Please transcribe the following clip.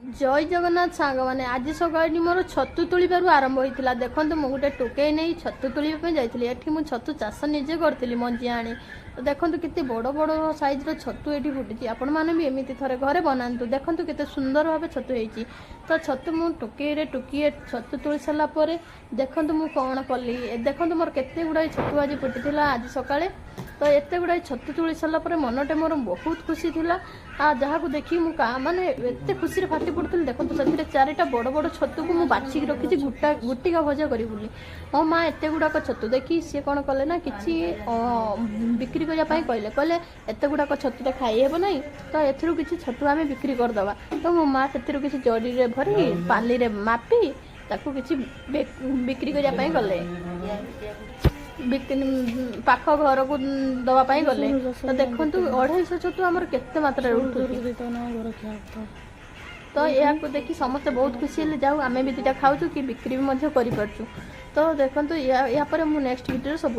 जय जगन्नाथ सांग मैंने आज सकाल मोर छतु तुलिबार आरंभ होता देखो मुझे गोटे टोकई नहीं छतु तुलिया जाइए एठी मु छतु चाष निजे करी मंजी आनी तो देखो केते बड़ बड़ साइज छतु ये फुटी आपण मैंने भी एमती थे घरे बनातु देखो केते सुंदर भाव छतु होती तो छतु मु टोकई टुकी छतु तुली सारापर देखो मु कौन कली देखो मोर केते गुड़ाई छतु आज फुटी आज सकाଳେ तो एत गुड़ाई छतु तुली सारापर मनटे मोर बहुत खुशी थी जहाँ को देखी माने एत खुशी फाटी पड़ती देखो से चारिटा बड़ बड़ छतु को मुझे बाछिक रखी गुटिका भजा करी बोली मो माँ एत गुड़ाक छतु देखी सी कौन कले ना कि बिक्री करने कहले कहले एत गुड़ाक छतु तो खाइब ना तो एथरू किसी छतु आम बिक्री करदे तो मो माँ से किसी जरी भरी पाली रे मापी ताकू किसी बिक्री करने गले पाख घर को दवापाई गले तो देखु 250 छतु आमर केते मात्रा तो यहाँ को देखी समस्त बहुत खुशी है जाऊ आम भी दुटा खाऊ कि बिक्री भी कर तो देखो या पर नेक्स्ट वीडियो सब